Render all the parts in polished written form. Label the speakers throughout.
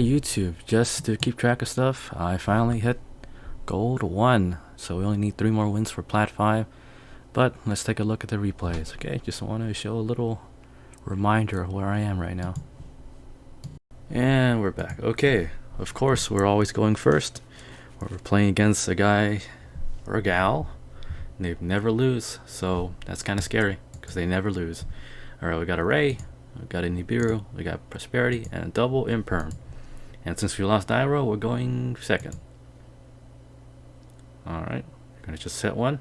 Speaker 1: YouTube, just to keep track of stuff, I finally hit gold 1, so we only need 3 more wins for Plat I. But let's take a look at the replays. Okay, just want to show a little reminder of where I am right now. And we're back. Okay, of course we're always going first. We're playing against a guy or a gal, and they never lose, so that's kind of scary because they never lose. Alright, we got a Ray, we got a Nibiru, we got Prosperity, and a double Imperm. And since we lost Dyro, we're going second. Alright, we're going to just set one.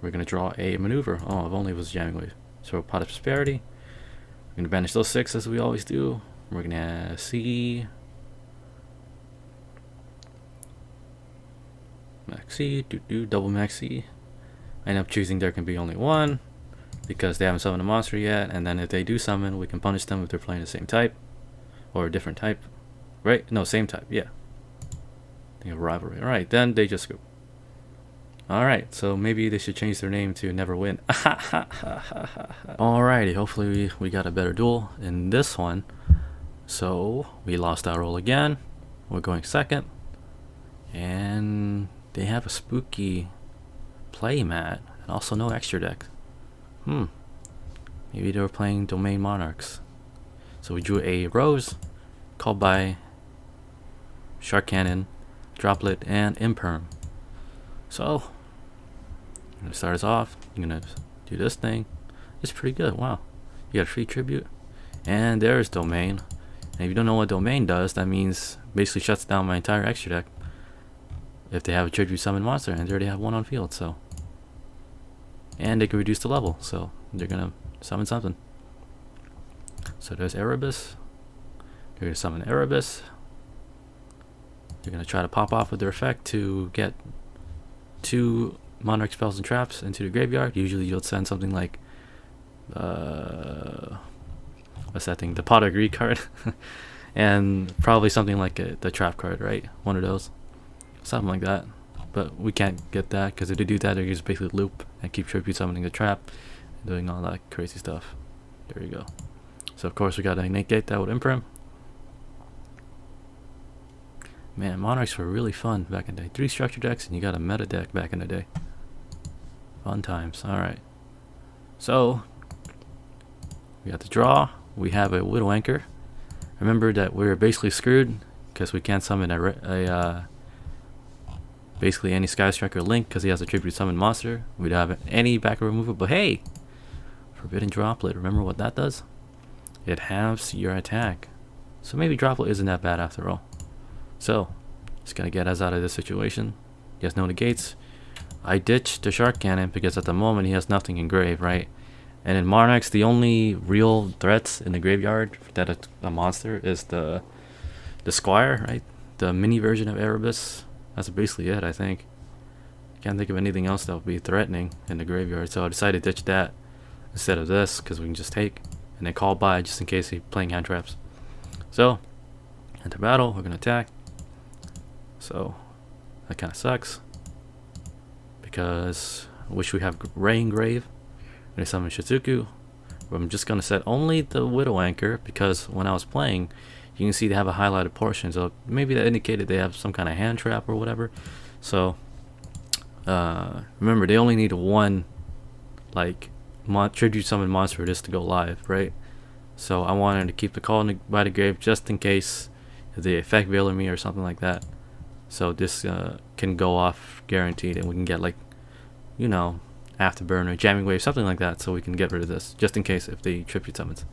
Speaker 1: We're going to draw a maneuver. Oh, if only it was jamming wave. So Pot of Prosperity. We're going to banish those 6 as we always do. We're going to see Maxi, double Maxi. I end up choosing there can be only one because they haven't summoned a monster yet, and then if they do summon, we can punish them if they're playing the same type or a different type. Right? No, same type, yeah. I think of rivalry. Alright, then they just go. Alright, so maybe they should change their name to Never Win. Alrighty, hopefully we got a better duel in this one. So we lost our roll again. We're going second. And they have a spooky play mat and also no extra deck. Maybe they were playing Domain Monarchs. So we drew a Rose, called by Shark Cannon, Droplet, and Imperm. So I'm gonna start us off. I'm gonna do this thing. It's pretty good. Wow, you got a free tribute, and there's Domain. And if you don't know what Domain does, that means basically shuts down my entire extra deck if they have a tribute summon monster, and they already have one on field. So, and they can reduce the level, so they're gonna summon something. So there's Erebus. They're gonna summon Erebus. They're gonna try to pop off with their effect to get 2 Monarch spells and traps into the graveyard. Usually you'll send something like what's that thing? The Pot of Greed card. And probably something like the trap card, right? One of those. Something like that. But we can't get that because if they do that, they just basically loop and keep tribute summoning the trap and doing all that crazy stuff. There you go. So of course we gotta negate that with Imperm. Man, Monarchs were really fun back in the day. 3 structure decks and you got a meta deck back in the day. Fun times. Alright. So we got the draw. We have a Widow Anchor. Remember that we're basically screwed because we can't summon basically any Skystriker Link because he has a tribute summon monster. We don't have any back removal, but hey, Forbidden Droplet. Remember what that does? It halves your attack. So maybe Droplet isn't that bad after all. So it's gonna get us out of this situation. He has no negates. I ditched the Shark Cannon because at the moment he has nothing in grave, right? And in Monarchs, the only real threats in the graveyard that a monster is the Squire, right? The mini version of Erebus. That's basically it, I think. Can't think of anything else that would be threatening in the graveyard, so I decided to ditch that instead of this because we can just take and then call by just in case he's playing hand traps. So enter battle. We're gonna attack. So that kind of sucks because I wish we have Ray in grave. I'm gonna summon Shizuku. I'm just gonna set only the Widow Anchor because when I was playing, you can see they have a highlighted portion, so maybe that indicated they have some kind of hand trap or whatever. So remember, they only need one like tribute summon monster for this to go live, right? So I wanted to keep the call by the grave just in case they effect Veiler me or something like that. So this can go off guaranteed, and we can get like, you know, Afterburner, Jamming Wave, something like that, so we can get rid of this just in case if they tribute summons.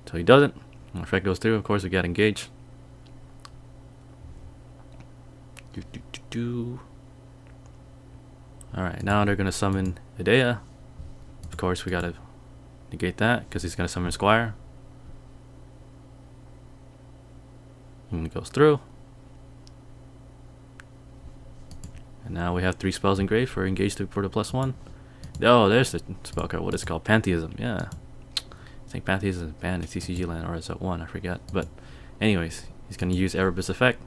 Speaker 1: So he doesn't. Effect goes through. Of course, we get engaged. Alright, now they're gonna summon Idea. Of course, we gotta negate that because he's gonna summon Squire. And it goes through. And now we have 3 spells engraved for engaged for the +1. Oh, there's the spell card. What is it called? Pantheism. Yeah. I think Pantheism is banned in TCG land, or is it 1? I forget. But anyways, he's going to use Erebus effect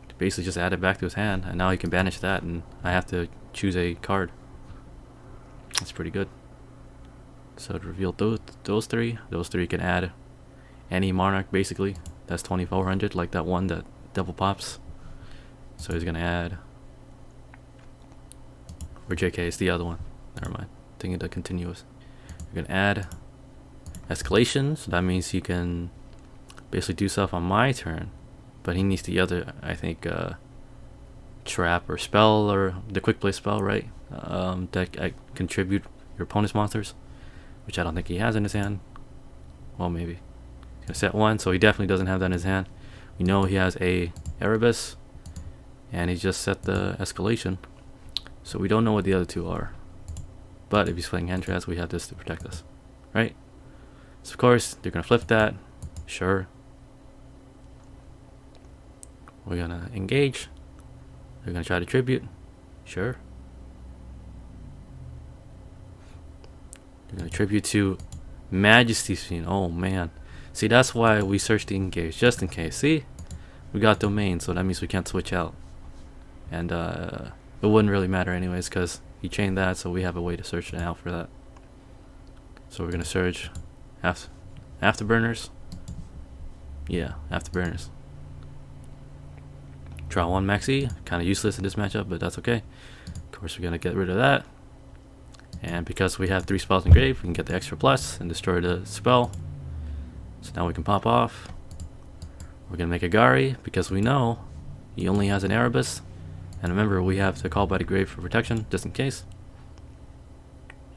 Speaker 1: to basically just add it back to his hand, and now he can banish that, and I have to choose a card. That's pretty good. So to reveal those three you can add any monarch basically. That's 2400, like that one that double pops. So he's gonna add, or JK is the other one. Never mind. Thinking the continuous. You're gonna add escalation, so that means he can basically do stuff on my turn, but he needs the other, I think, trap or spell, or the quick play spell, right? That contribute your opponent's monsters, which I don't think he has in his hand. Well, maybe. He's gonna set one, so he definitely doesn't have that in his hand. We know he has a Erebus, and he just set the escalation, so we don't know what the other two are. But if he's playing hand traps, we have this to protect us, right? So of course they're gonna flip that. Sure. We're gonna engage. They're gonna try to tribute. Sure. They're gonna tribute to Majesty's Fiend. Oh man. See, that's why we searched the engage, just in case. See? We got domain, so that means we can't switch out. And it wouldn't really matter anyways, because he chained that, so we have a way to search it out for that. So we're gonna search afterburners. Yeah, afterburners. Draw one maxi, kind of useless in this matchup, but that's okay. Of course, we're gonna get rid of that. And because we have 3 spells in grave, we can get the extra plus and destroy the spell. So now we can pop off. We're gonna make a Gari because we know he only has an Erebus. And remember, we have to call by the grave for protection, just in case.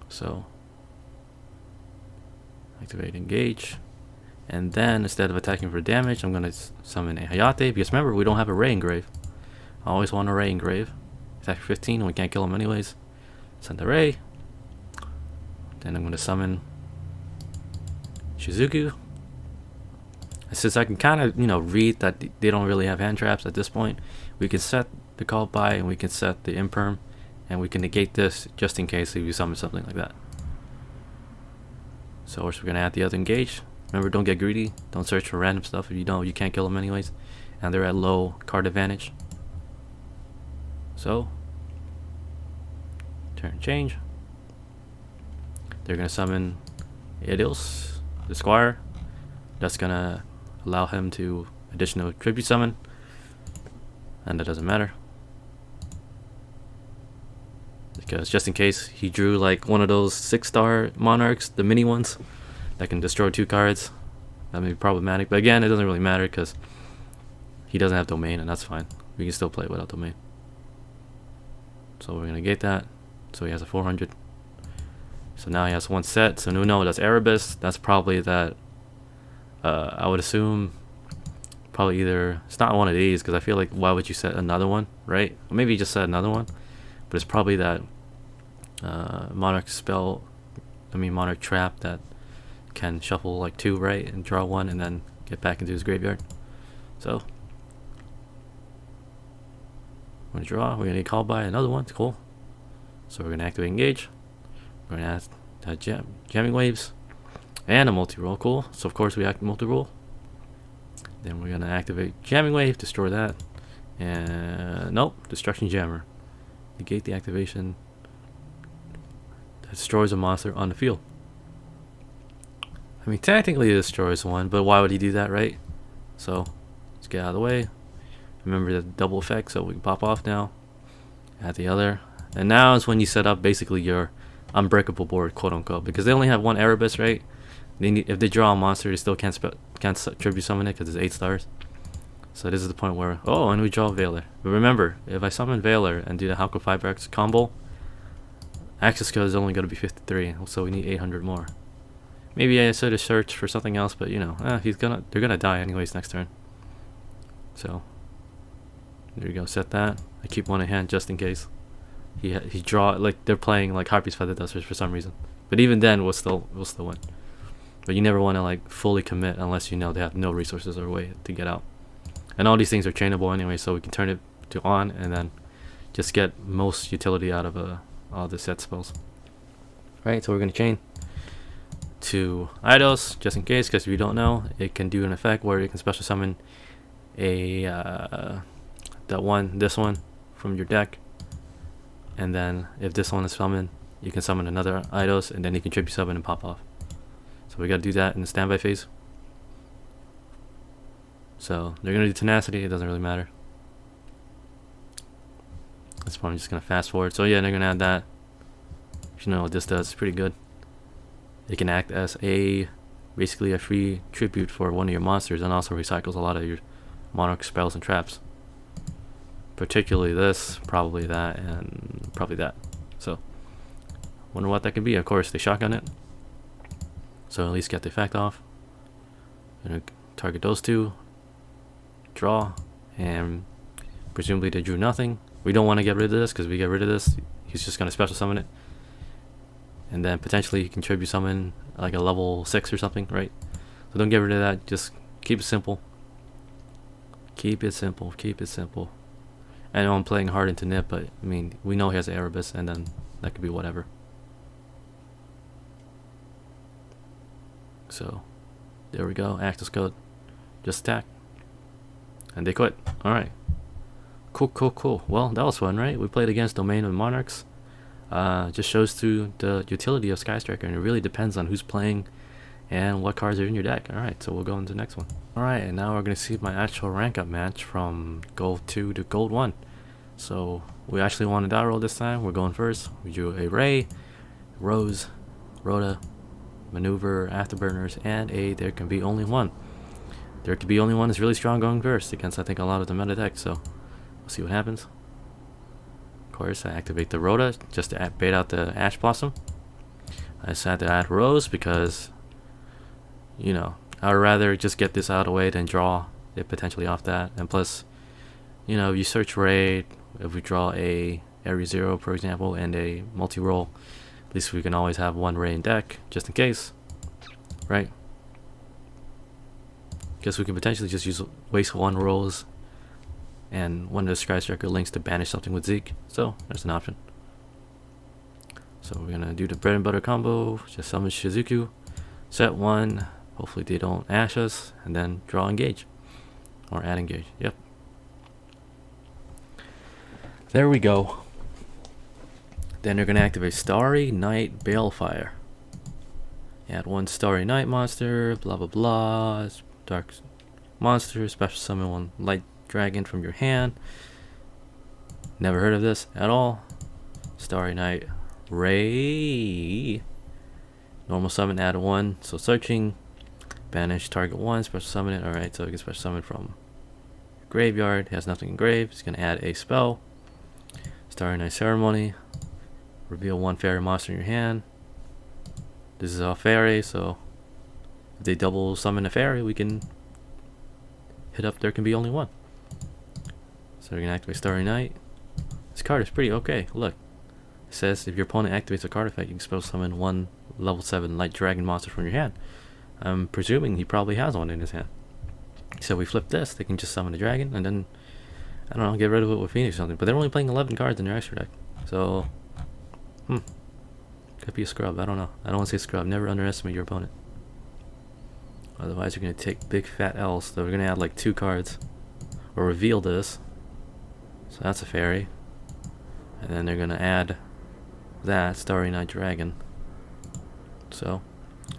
Speaker 1: So, activate engage. And then, instead of attacking for damage, I'm going to summon a Hayate. Because remember, we don't have a Ray in grave. I always want a Ray in grave. Attack for 15, and we can't kill him anyways. Send the Ray. Then I'm going to summon Shizuku. And since I can kind of, read that they don't really have hand traps at this point, we can set the call by, and we can set the imperm, and we can negate this just in case if you summon something like that. So we're going to add the other engage. Remember, don't get greedy. Don't search for random stuff if you can't kill them anyways, and they're at low card advantage. So turn change. They're going to summon Edils, the Squire. That's going to allow him to additional tribute summon, and that doesn't matter, because just in case he drew like one of those 6-star monarchs, the mini ones that can destroy 2 cards, that may be problematic. But again, it doesn't really matter because he doesn't have domain, and that's fine. We can still play without domain. So we're gonna negate that. So he has a 400. So now he has 1 set. So we know that's Erebus. That's probably that. I would assume probably either, it's not one of these, because I feel like why would you set another one, right? Or maybe you just set another one, but it's probably that monarch trap that can shuffle like 2, right, and draw 1 and then get back into his graveyard. So we're gonna draw. We're gonna call by another one. It's cool. So we're gonna activate engage. We're gonna add jamming waves and a multi-roll. Cool. So of course we act multi-roll. Then we're gonna activate jamming wave, destroy that, and nope, destruction jammer. Negate the activation that destroys a monster on the field. I mean, technically it destroys one, but why would he do that, right? So let's get out of the way. Remember the double effect, so we can pop off now. Add the other, and now is when you set up basically your unbreakable board, quote unquote, because they only have 1 Erebus, right? If they draw a monster, they still can't tribute summon it because it's 8 stars. So this is the point where, oh, and we draw Veiler. But remember, if I summon Veiler and do the Halko 5X combo, access code is only going to be 53, so we need 800 more. Maybe I should have searched for something else, but they're gonna die anyways next turn. So there you go, set that. I keep 1 in hand just in case he draw, like they're playing like Harpy's Feather Dusters for some reason. But even then, we'll still win. But you never want to like fully commit unless you know they have no resources or way to get out. And all these things are chainable anyway, so we can turn it to on and then just get most utility out of all the set spells. Right, so we're gonna chain to Eidos just in case, because if you don't know, it can do an effect where you can special summon a this one from your deck, and then if this one is summoned, you can summon another Eidos, and then you can tribute summon and pop off. So we gotta do that in the standby phase. So they're gonna do tenacity, it doesn't really matter. That's why I'm just gonna fast forward. So yeah, they're gonna add that. You know what this does, it's pretty good. It can act as basically a free tribute for one of your monsters, and also recycles a lot of your monarch spells and traps. Particularly this, probably that, and probably that. So wonder what that could be. Of course they shotgun it, so at least get the effect off. Gonna target those two, draw, and presumably they drew nothing. We don't want to get rid of this, because if we get rid of this, he's just gonna special summon it, and then potentially he can tribute summon like a level 6 or something, right? So don't get rid of that, just keep it simple. Keep it simple, keep it simple. I know I'm playing hard into Nip, but I mean, we know he has Erebus, and then that could be whatever. So there we go, access code, just attack, and they quit. Alright, cool. Well, that was fun, right? We played against Domain Monarchs. Just shows to the utility of Skystriker, and it really depends on who's playing and what cards are in your deck. Alright, so we'll go into the next one. Alright, and now we're going to see my actual rank up match from Gold 2 to Gold 1. So we actually won a die roll this time. We're going first. We drew a Ray, Rose, Rhoda, Maneuver, Afterburners, and a There Can Be Only One. There Can Be Only One is really strong going first against, I think, a lot of the meta decks, so we'll see what happens. Of course, I activate the Rhoda just to bait out the Ash Blossom. I decided to add Rose because, you know, I would rather just get this out of the way than draw it potentially off that. And plus, you know, you search raid, if we draw a Area 0, for example, and a multi-roll, at least we can always have one raid in deck, just in case, right? Because we can potentially just waste one rolls and one of the Skystriker links to banish something with Zeke, so there's an option. So we're gonna do the bread and butter combo, just summon Shizuku, set 1, hopefully they don't ash us, and then draw engage, or add engage, yep. There we go. Then they're gonna activate Starry Knight Balefire. Add 1 Starry Knight monster, blah blah blah, dark monster, special summon 1 light dragon from your hand. Never heard of this at all. Starry Knight Ray. Normal summon, add 1. So searching, banish target 1, special summon it. Alright, so it gets special summon from graveyard. It has nothing engraved. It's gonna add a spell. Starry Night Ceremony. Reveal 1 fairy monster in your hand. This is all fairy, so if they double summon a fairy, we can hit up There Can Be Only One. So we're gonna activate Starry Knight. This card is pretty okay. Look, it says if your opponent activates a card effect, you can special summon 1 level 7 light dragon monster from your hand. I'm presuming he probably has one in his hand. So we flip this, they can just summon a dragon, and then, I don't know, get rid of it with Phoenix or something. But they're only playing 11 cards in their extra deck. So, could be a scrub, I don't know. I don't want to say scrub, never underestimate your opponent. Otherwise you're going to take big fat L's. So we're going to add like 2 cards. Or reveal this. So that's a fairy. And then they're going to add that, Starry Night Dragon. So,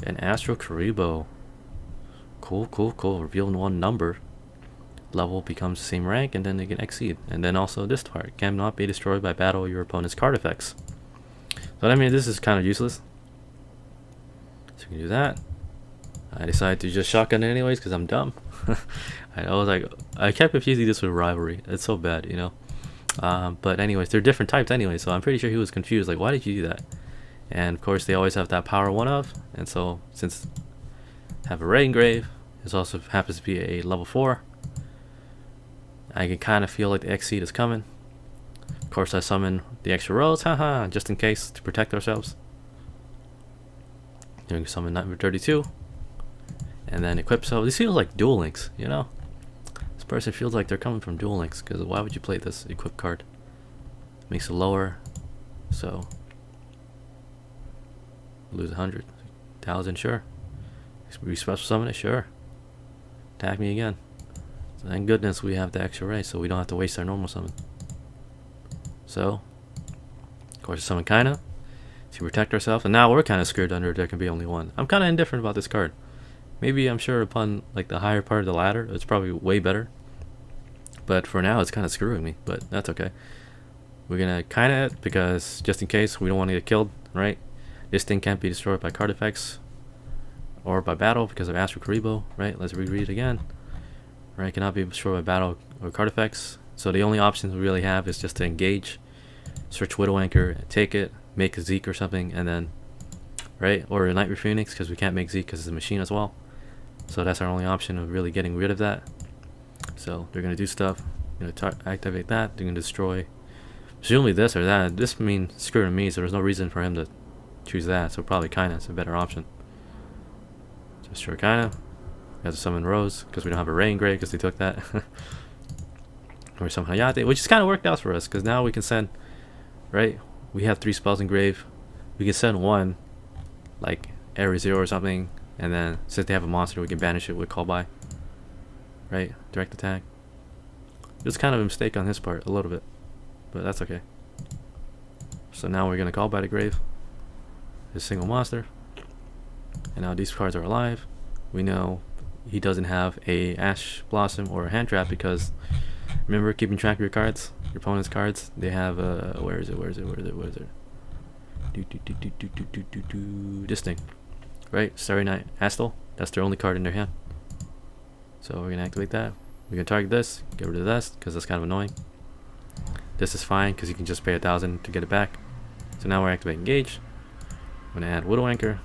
Speaker 1: an Astro Karibo. Cool. Reveal 1 number. Level becomes the same rank, and then they can exceed. And then also this part cannot be destroyed by battle your opponent's card effects. So I mean, this is kind of useless. So we can do that. I decided to just shotgun it anyways because I'm dumb. I was like, I kept confusing this with rivalry. It's so bad, you know. But anyways, they're different types anyway, so I'm pretty sure he was confused. Like, why did you do that? And of course, they always have that power 1 of. And so, since I have a red engrave, this also happens to be a level 4. I can kind of feel like the Exceed is coming. Of course, I summon the extra rolls, haha, just in case, to protect ourselves. Then we can summon number 32. And then equip. So this feels like Duel Links, you know? This person feels like they're coming from Duel Links, because why would you play this equip card? Makes it lower, so lose 100. 1,000, sure. We special summon it, sure. Attack me again. So thank goodness we have the extra ray, so we don't have to waste our normal summon. So, of course, summon Kaina. to protect ourselves. And now we're kind of screwed under there can be only one. I'm kind of indifferent about this card. Maybe I'm sure upon like the higher part of the ladder, it's probably way better. But for now, it's kind of screwing me. But that's okay. We're gonna kind of, because just in case we don't want to get killed, right? This thing can't be destroyed by card effects or by battle because of Astro Karibo, right? Let's reread it again. Right, cannot be destroyed by battle or card effects. So the only options we really have is just to engage, search Widow Anchor, take it, make a Zeke or something, and then, right, or a Nightmare Phoenix because we can't make Zeke because it's a machine as well. So that's our only option of really getting rid of that. So they're gonna do stuff. They're gonna activate that. They're gonna destroy, presumably this or that. This means screwing me, so there's no reason for him to choose that. So probably kinda is a better option. Destroy kinda. We have to summon Rose because we don't have a Ray engraved because they took that. Or some Hayate, which has kind of worked out for us because now we can send, right? We have 3 spells engraved. We can send one, like Area 0 or something, and then since they have a monster, we can banish it with call by. Right? Direct attack. It's kind of a mistake on his part, a little bit, but that's okay. So now we're gonna call by the grave, his single monster, and now these cards are alive. We know he doesn't have a Ash Blossom or a hand trap because remember keeping track of your cards, your opponent's cards. They have where is it? This thing, right? Starry Night Astel. That's their only card in their hand. So we're gonna activate that. We're gonna target this, get rid of this because that's kind of annoying. This is fine because you can just pay 1,000 to get it back. So now we're activating engage. I'm gonna add Widow Anchor,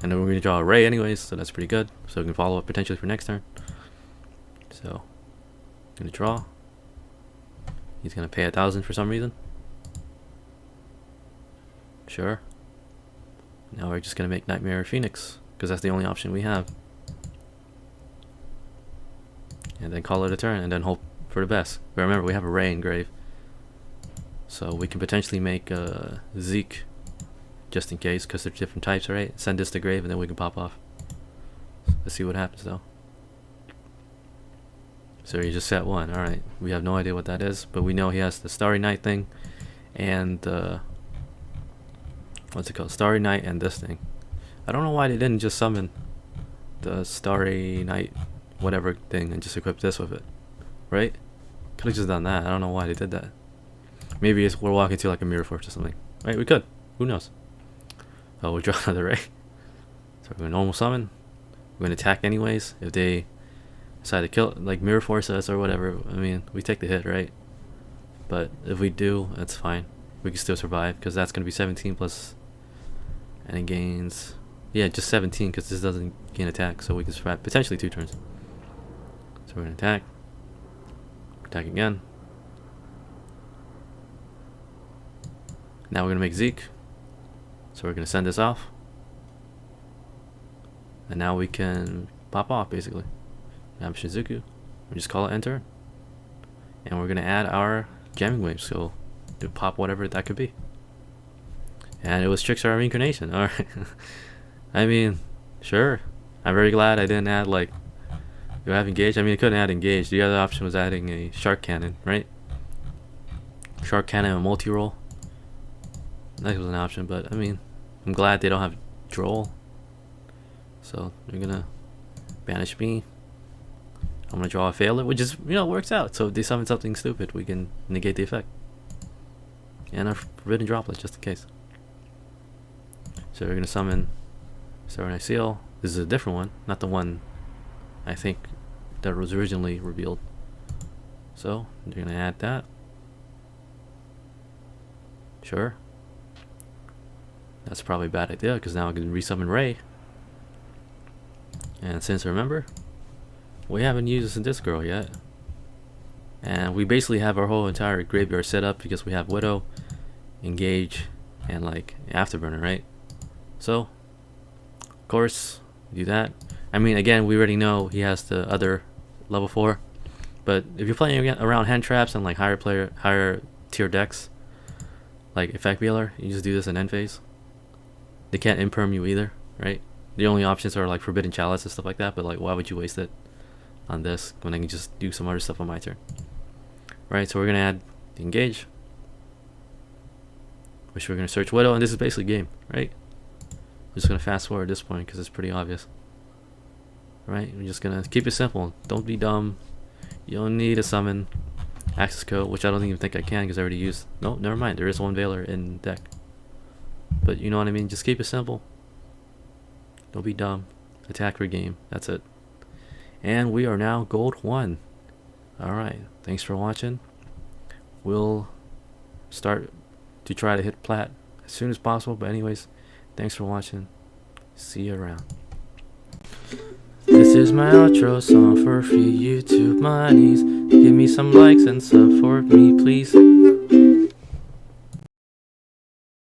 Speaker 1: and then we're gonna draw a Ray anyways, so that's pretty good. So we can follow up potentially for next turn. So gonna draw. He's gonna pay 1,000 for some reason. Sure. Now we're just gonna make Nightmare Phoenix because that's the only option we have. And then call it a turn and then hope for the best. But remember, we have a Ray engraved, so we can potentially make Zeke just in case because they're different types, right? Send this to grave and then we can pop off. Let's see what happens though. So you just set one. Alright, we have no idea what that is, but we know he has the Starry Night thing and what's it called? Starry Night and this thing. I don't know why they didn't just summon the Starry Night whatever thing and just equip this with it, right? Could have just done that. I don't know why they did that. Maybe it's, we're walking to like a Mirror Force or something, right? We could. Who knows? Oh, we'll draw another Ray. So we're gonna normal summon. We're gonna attack anyways. If they decide to kill, like Mirror Force us or whatever, I mean, we take the hit, right? But if we do, that's fine. We can still survive because that's gonna be 17 plus, and it gains, yeah, just 17 because this doesn't gain attack, so we can survive potentially 2 turns. So we're gonna attack. Attack again. Now we're gonna make Zeke. So we're gonna send this off. And now we can pop off basically. Now Shizuku. We just call it enter. And we're gonna add our jamming wave, so to pop whatever that could be. And it was Trickstar Reincarnation. Alright. I mean, sure. I'm very glad I didn't add like, do I have engage? I mean, I couldn't add engage. The other option was adding a shark cannon, right? Shark cannon and multi-roll. That was an option, but I mean, I'm glad they don't have droll. So they're gonna banish me. I'm gonna draw a failure, which is, you know, works out. So if they summon something stupid, we can negate the effect. And a forbidden droplet, just in case. So we're gonna summon Starry Night Seal. This is a different one, not the one I think that was originally revealed. So they're gonna add that. Sure. That's probably a bad idea because now I can resummon Ray. And since remember, we haven't used this girl yet. And we basically have our whole entire graveyard set up because we have Widow, Engage, and like Afterburner, right? So, of course, do that. I mean, again, we already know he has the other level 4. But if you're playing around hand traps and like higher tier decks, like Effect Wheeler, you just do this in end phase. They can't imperm you either, right? The only options are like Forbidden Chalice and stuff like that, but like why would you waste it on this when I can just do some other stuff on my turn? Right, so we're gonna add the engage. which we're going to search Widow, and this is basically game, right? We're just going to fast forward at this point because it's pretty obvious. Right? We're just going to keep it simple. Don't be dumb. You don't need a summon access code, which I don't even think I can because I already used. No, never mind. There is one Veiler in deck. But you know what I mean? Just keep it simple. Don't be dumb. Attack for game. That's it. And we are now gold 1. Alright. Thanks for watching. We'll start to try to hit plat as soon as possible. But anyways, thanks for watching. See you around. This is my outro song for free YouTube monies. Give me some likes and support me, please.